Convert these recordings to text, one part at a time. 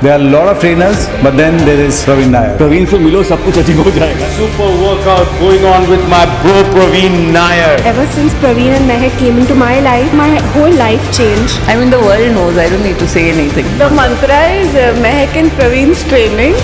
There are a lot of trainers, but then there is Praveen Nair. Praveen से मिलो सब कुछ अजीब हो जाएगा. Super workout going on with my bro Praveen Nair. Ever since Praveen and Mehak came into my life, my whole life changed. I mean, the world knows. I don't need to say anything. The mantra is Mehak and Praveen's training.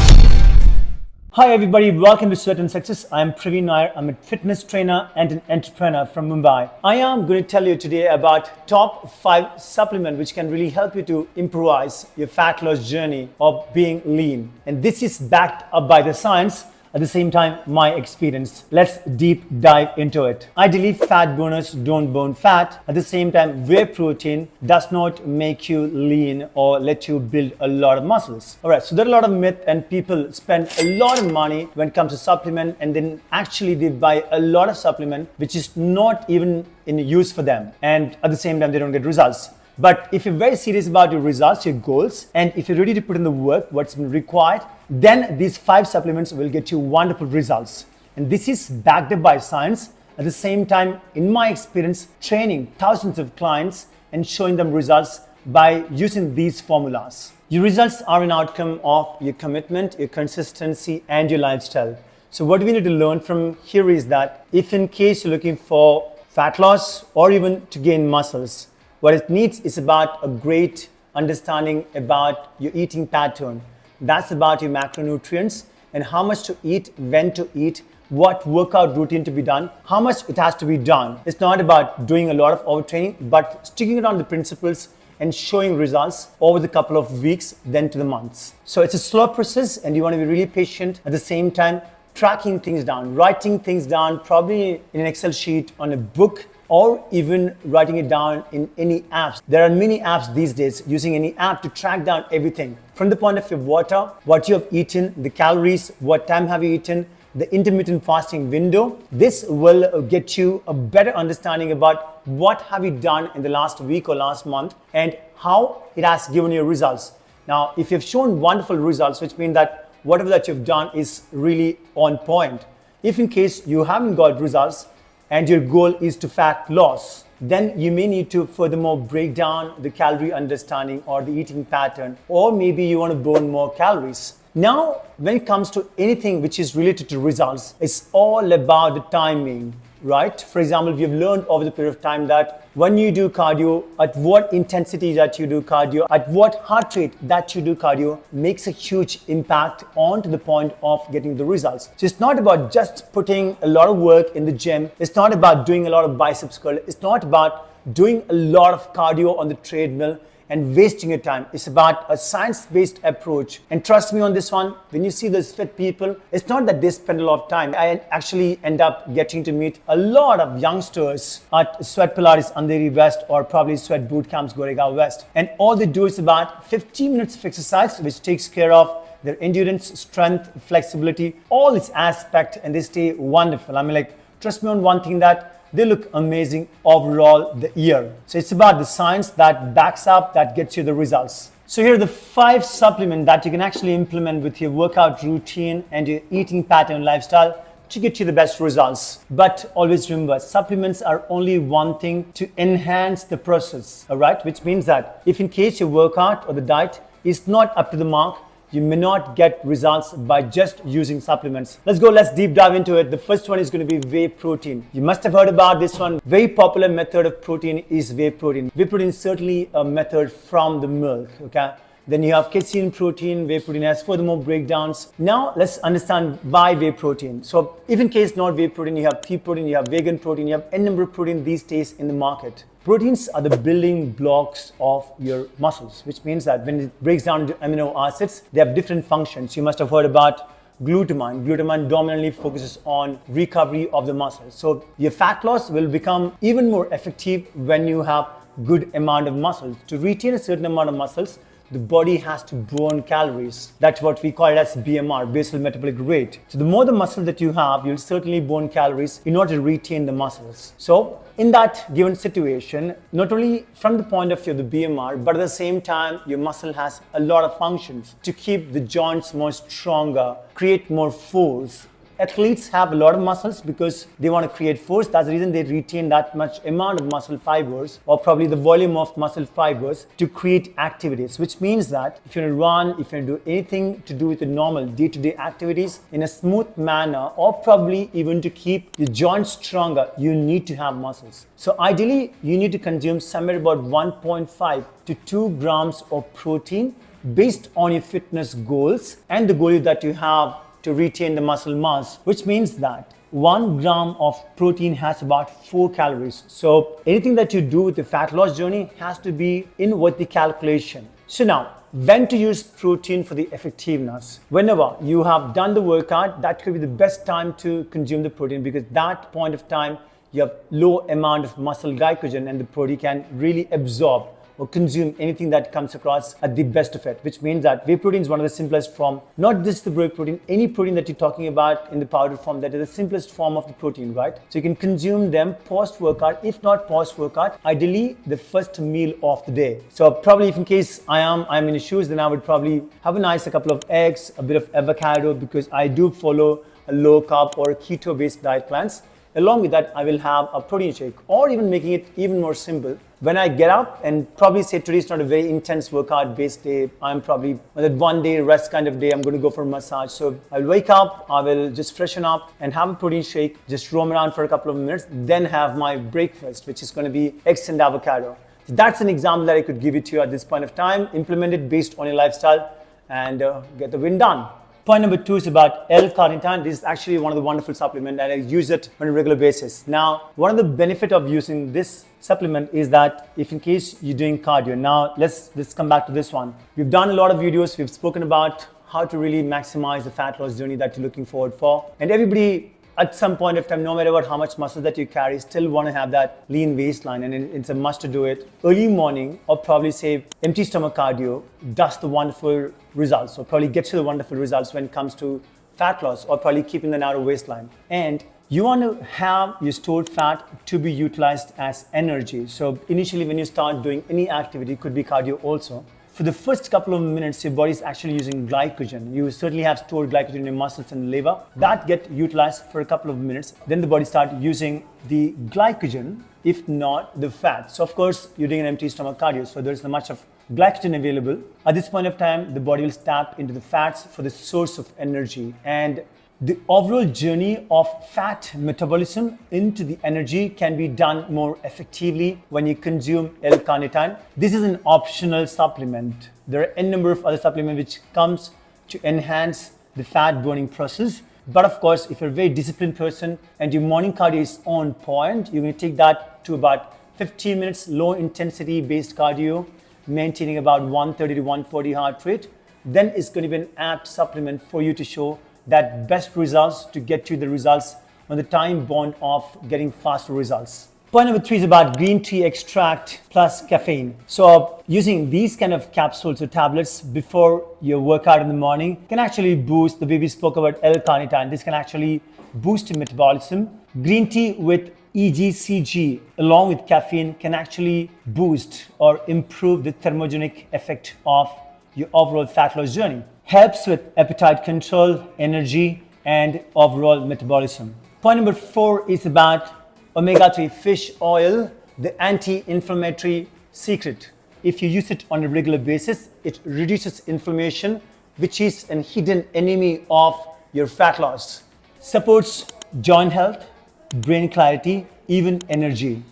Hi everybody, welcome to Sweat and Success. I'm Praveen Nair. I'm a fitness trainer and an entrepreneur from Mumbai. I am going to tell you today about top 5 supplements which can really help you to improvise your fat loss journey of being lean. And this is backed up by the science. At the same time, my experience. Let's deep dive into it. Ideally, fat burners don't burn fat. At the same time, whey protein does not make you lean or let you build a lot of muscles. All right, so there are a lot of myth and people spend a lot of money when it comes to supplement, and then actually they buy a lot of supplement which is not even in use for them. And at the same time, they don't get results. But if you're very serious about your results, your goals, and if you're ready to put in the work, what's been required, then these 5 supplements will get you wonderful results. And this is backed up by science. At the same time, in my experience, training thousands of clients and showing them results by using these formulas. Your results are an outcome of your commitment, your consistency, and your lifestyle. So what we need to learn from here is that if in case you're looking for fat loss or even to gain muscles, what it needs is about a great understanding about your eating pattern. That's about your macronutrients and how much to eat, when to eat, what workout routine to be done, how much it has to be done. It's not about doing a lot of overtraining, but sticking it on the principles and showing results over the couple of weeks, then to the months. So it's a slow process and you want to be really patient. At the same time, tracking things down, writing things down, probably in an Excel sheet, on a book, or even writing it down in any apps. There are many apps these days using any app to track down everything. From the point of view of water, what you have eaten, the calories, what time have you eaten, the intermittent fasting window. This will get you a better understanding about what have you done in the last week or last month and how it has given you results. Now, if you've shown wonderful results, which means that whatever that you've done is really on point. If in case you haven't got results, and your goal is to fat loss, then you may need to furthermore break down the calorie understanding or the eating pattern, or maybe you want to burn more calories. Now, when it comes to anything which is related to results, it's all about the timing, right? For example, we've learned over the period of time that when you do cardio, at what intensity that you do cardio, at what heart rate that you do cardio makes a huge impact on to the point of getting the results. So it's not about just putting a lot of work in the gym. It's not about doing a lot of biceps curl. It's not about doing a lot of cardio on the treadmill and wasting your time. It's about a science-based approach. And trust me on this one, when you see those fit people, it's not that they spend a lot of time. I actually end up getting to meet a lot of youngsters at Sweat Pilates Andheri West or probably Sweat Boot Camps Goregaon West. And all they do is about 15 minutes of exercise, which takes care of their endurance, strength, flexibility, all its aspect, and they stay wonderful. I mean, like, trust me on one thing, that they look amazing overall the year. So it's about the science that backs up, that gets you the results. So here are the 5 supplements that you can actually implement with your workout routine and your eating pattern lifestyle to get you the best results. But always remember, supplements are only one thing to enhance the process, all right? Which means that if in case your workout or the diet is not up to the mark, you may not get results by just using supplements. Let's deep dive into it. The first one is going to be whey protein. You must have heard about this one. Very popular method of protein is whey protein. Whey protein is certainly a method from the milk, okay? Then you have casein protein. Whey protein has furthermore breakdowns. Now let's understand why whey protein. So if in case not whey protein, you have pea protein, you have vegan protein, you have n number of protein these days in the market. Proteins are the building blocks of your muscles, which means that when it breaks down into amino acids, they have different functions. You must have heard about glutamine. Glutamine dominantly focuses on recovery of the muscles. So your fat loss will become even more effective when you have good amount of muscles. To retain a certain amount of muscles, the body has to burn calories. That's what we call it as BMR, basal metabolic rate. So the more the muscle that you have, you'll certainly burn calories in order to retain the muscles. So in that given situation, not only from the point of view of the BMR, but at the same time, your muscle has a lot of functions to keep the joints more stronger, create more force, athletes have a lot of muscles because they want to create force. That's the reason they retain that much amount of muscle fibers, or probably the volume of muscle fibers, to create activities, which means that if you run, if you do anything to do with the normal day-to-day activities in a smooth manner, or probably even to keep your joints stronger, you need to have muscles. So ideally, you need to consume somewhere about 1.5 to 2 grams of protein based on your fitness goals and the goal that you have to retain the muscle mass, which means that 1 gram of protein has about 4 calories. So anything that you do with the fat loss journey has to be in with the calculation. So now, when to use protein for the effectiveness? Whenever you have done the workout, that could be the best time to consume the protein, because that point of time you have low amount of muscle glycogen and the protein can really absorb or consume anything that comes across at the best of it, which means that whey protein is one of the simplest form, not just the whey protein, any protein that you're talking about in the powder form, that is the simplest form of the protein, right? So you can consume them post-workout, if not post-workout, ideally the first meal of the day. So probably if in case I'm in issues, then I would probably have a couple of eggs, a bit of avocado, because I do follow a low carb or a keto-based diet plans. Along with that, I will have a protein shake, or even making it even more simple. When I get up and probably say today is not a very intense workout based day, I'm probably on that 1 day rest kind of day, I'm going to go for a massage. So I'll wake up, I will just freshen up and have a protein shake, just roam around for a couple of minutes, then have my breakfast, which is going to be eggs and avocado. So that's an example that I could give it to you at this point of time. Implement it based on your lifestyle and get the win done. Point number 2 is about L-Carnitine. This is actually one of the wonderful supplements, and I use it on a regular basis. Now, one of the benefit of using this supplement is that if in case you're doing cardio, now let's come back to this one. We've done a lot of videos. We've spoken about how to really maximize the fat loss journey that you're looking forward for. And everybody at some point of time, no matter what, how much muscle that you carry, still want to have that lean waistline, and it's a must to do it. Early morning, or probably say empty stomach cardio, does the wonderful results, or probably gets you the wonderful results when it comes to fat loss, or probably keeping the narrow waistline. And you want to have your stored fat to be utilized as energy. So initially when you start doing any activity, it could be cardio also, for the first couple of minutes, your body is actually using glycogen. You certainly have stored glycogen in your muscles and liver. That get utilized for a couple of minutes. Then the body starts using the glycogen, if not the fat. So of course, you're doing an empty stomach cardio, so there's not much of glycogen available. At this point of time, the body will tap into the fats for the source of energy. And the overall journey of fat metabolism into the energy can be done more effectively when you consume L-Carnitine. This is an optional supplement. There are a number of other supplements which comes to enhance the fat burning process. But of course, if you're a very disciplined person and your morning cardio is on point, you're going to take that to about 15 minutes low intensity based cardio, maintaining about 130 to 140 heart rate. Then it's going to be an apt supplement for you to show that best results, to get you the results on the time bound of getting faster results. Point number 3 is about green tea extract plus caffeine. So using these kind of capsules or tablets before your workout in the morning can actually boost, the way we spoke about L-Carnitine, this can actually boost your metabolism. Green tea with EGCG along with caffeine can actually boost or improve the thermogenic effect of your overall fat loss journey. Helps with appetite control, energy, and overall metabolism. Point number 4 is about omega-3 fish oil, the anti-inflammatory secret. If you use it on a regular basis, it reduces inflammation, which is a hidden enemy of your fat loss. Supports joint health, brain clarity, even energy.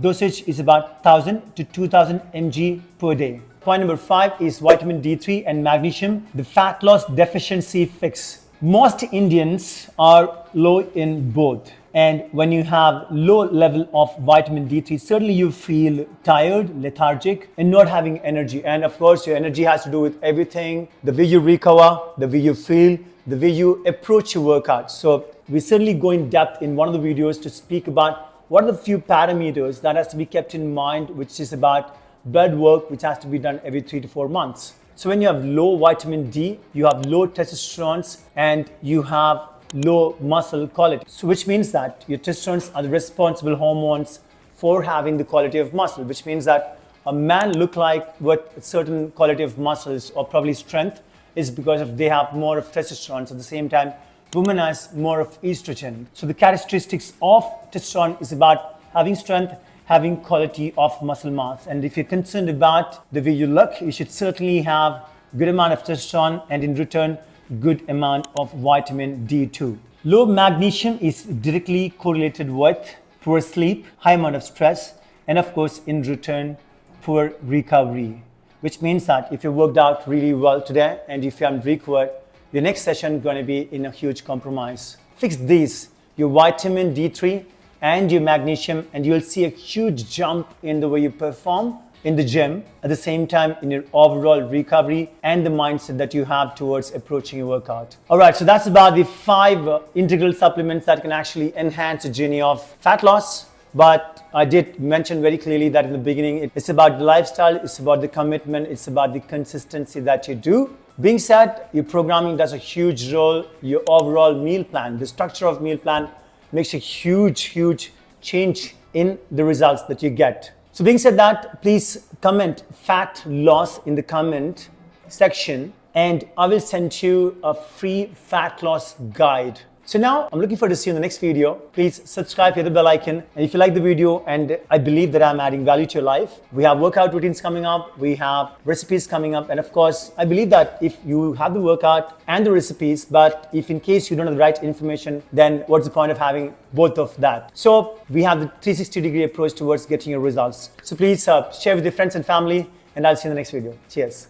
Dosage is about 1000 to 2000 mg per day. Point number 5 is vitamin D3 and magnesium, the fat loss deficiency fix. Most Indians are low in both. And when you have low level of vitamin D3, certainly you feel tired, lethargic, and not having energy. And of course, your energy has to do with everything, the way you recover, the way you feel, the way you approach your workout. So we certainly go in depth in one of the videos to speak about what are the few parameters that has to be kept in mind, which is about blood work, which has to be done every 3 to 4 months. So when you have low vitamin D, you have low testosterone, and you have low muscle quality. So which means that your testosterone are the responsible hormones for having the quality of muscle, which means that a man look like with a certain quality of muscles or probably strength is because of they have more of testosterone. At the same time, womanize more of estrogen. So the characteristics of testosterone is about having strength, having quality of muscle mass. And if you're concerned about the way you look, you should certainly have good amount of testosterone and in return, good amount of vitamin D2. Low magnesium is directly correlated with poor sleep, high amount of stress, and of course, in return, poor recovery. Which means that if you worked out really well today and if you haven't recovered, your next session is going to be in a huge compromise. Fix these, your vitamin D3 and your magnesium, and you'll see a huge jump in the way you perform in the gym, at the same time in your overall recovery and the mindset that you have towards approaching your workout. All right, so that's about the 5 integral supplements that can actually enhance the journey of fat loss. But I did mention very clearly that in the beginning, it's about the lifestyle, it's about the commitment, it's about the consistency that you do. Being said, your programming does a huge role, your overall meal plan, the structure of meal plan makes a huge change in the results that you get. So being said that, please comment fat loss in the comment section and I will send you a free fat loss guide. So now I'm looking forward to see you in the next video. Please subscribe, hit the bell icon. And if you like the video and I believe that I'm adding value to your life, we have workout routines coming up, we have recipes coming up. And of course, I believe that if you have the workout and the recipes, but if in case you don't have the right information, then what's the point of having both of that? So we have the 360-degree approach towards getting your results. So please share with your friends and family and I'll see you in the next video. Cheers.